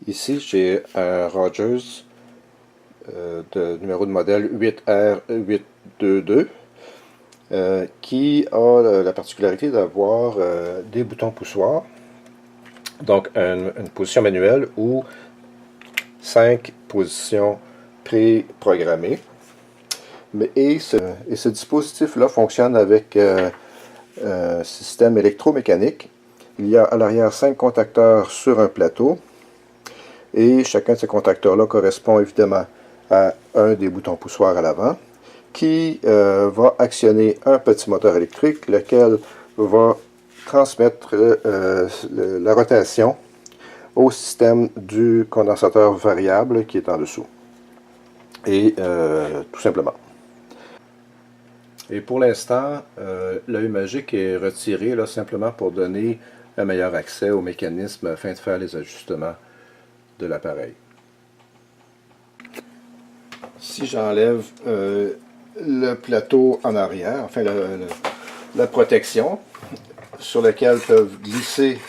Ici, j'ai un Rogers de numéro de modèle 8R822 qui a la particularité d'avoir des boutons poussoirs, donc une position manuelle ou 5 positions pré-programmées. Et ce dispositif-là fonctionne avec un système électromécanique. Il y a à l'arrière 5 contacteurs sur un plateau. Et chacun de ces contacteurs-là correspond évidemment à un des boutons poussoirs à l'avant, qui va actionner un petit moteur électrique, lequel va transmettre la rotation au système du condensateur variable qui est en dessous. Et tout simplement. Et pour l'instant, l'œil magique est retiré là, simplement pour donner un meilleur accès au mécanisme afin de faire les ajustements de l'appareil. Si j'enlève le plateau en arrière, enfin la protection sur laquelle peuvent glisser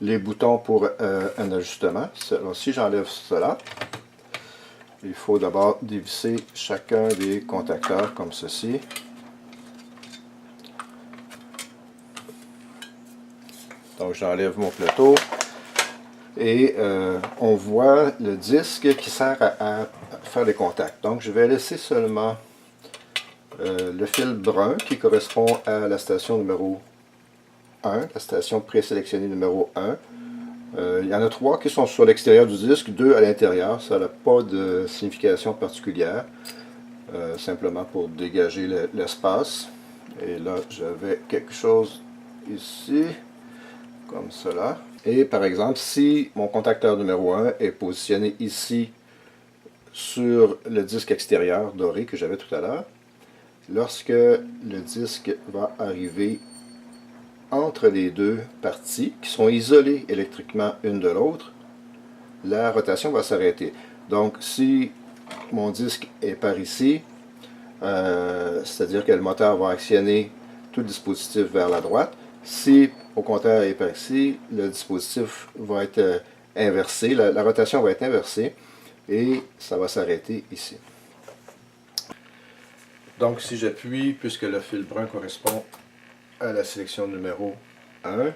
les boutons pour un ajustement, alors, si j'enlève cela, il faut d'abord dévisser chacun des contacteurs comme ceci. Donc j'enlève mon plateau. Et on voit le disque qui sert à faire les contacts. Donc je vais laisser seulement le fil brun qui correspond à la station numéro 1, la station présélectionnée numéro 1. Il y en a 3 qui sont sur l'extérieur du disque, 2 à l'intérieur. Ça n'a pas de signification particulière, simplement pour dégager l'espace. Et là j'avais quelque chose ici, comme cela. Et par exemple, si mon contacteur numéro 1 est positionné ici sur le disque extérieur doré que j'avais tout à l'heure, lorsque le disque va arriver entre les deux parties, qui sont isolées électriquement une de l'autre, la rotation va s'arrêter. Donc si mon disque est par ici, c'est-à-dire que le moteur va actionner tout le dispositif vers la droite. Si au contraire est par ici, le dispositif va être inversé, la rotation va être inversée et ça va s'arrêter ici. Donc si j'appuie, puisque le fil brun correspond à la sélection numéro 1,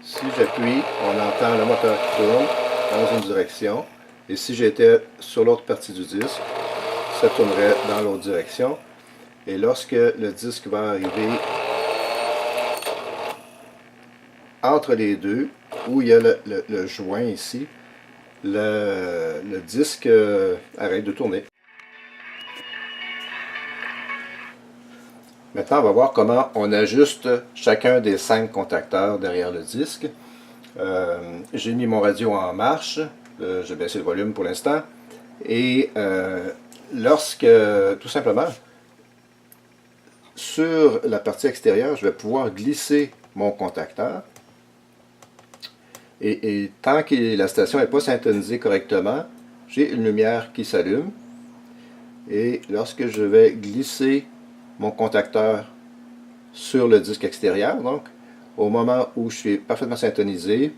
si j'appuie, on entend le moteur qui tourne dans une direction, et si j'étais sur l'autre partie du disque, ça tournerait dans l'autre direction, et lorsque le disque va arriver entre les deux, où il y a le joint ici, le disque arrête de tourner. Maintenant, on va voir comment on ajuste chacun des 5 contacteurs derrière le disque. J'ai mis mon radio en marche, j'ai baissé le volume pour l'instant, et lorsque, tout simplement, sur la partie extérieure, je vais pouvoir glisser mon contacteur. Et tant que la station n'est pas syntonisée correctement, j'ai une lumière qui s'allume. Et lorsque je vais glisser mon contacteur sur le disque extérieur, donc au moment où je suis parfaitement syntonisé,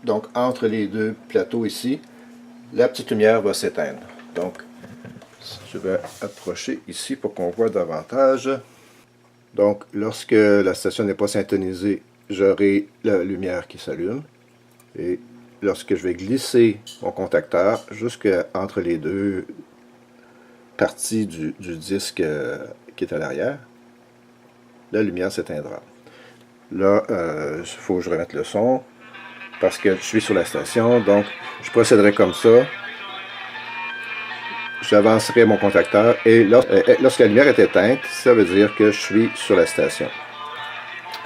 donc entre les deux plateaux ici, la petite lumière va s'éteindre. Donc je vais approcher ici pour qu'on voit davantage. Donc lorsque la station n'est pas syntonisée, j'aurai la lumière qui s'allume. Et lorsque je vais glisser mon contacteur jusqu'entre les deux parties du disque qui est à l'arrière, la lumière s'éteindra. Là, il faut que je remette le son parce que je suis sur la station, donc je procéderai comme ça. J'avancerai mon contacteur et lorsque la lumière est éteinte, ça veut dire que je suis sur la station.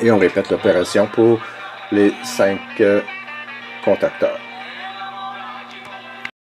Et on répète l'opération pour les 5 contacteurs.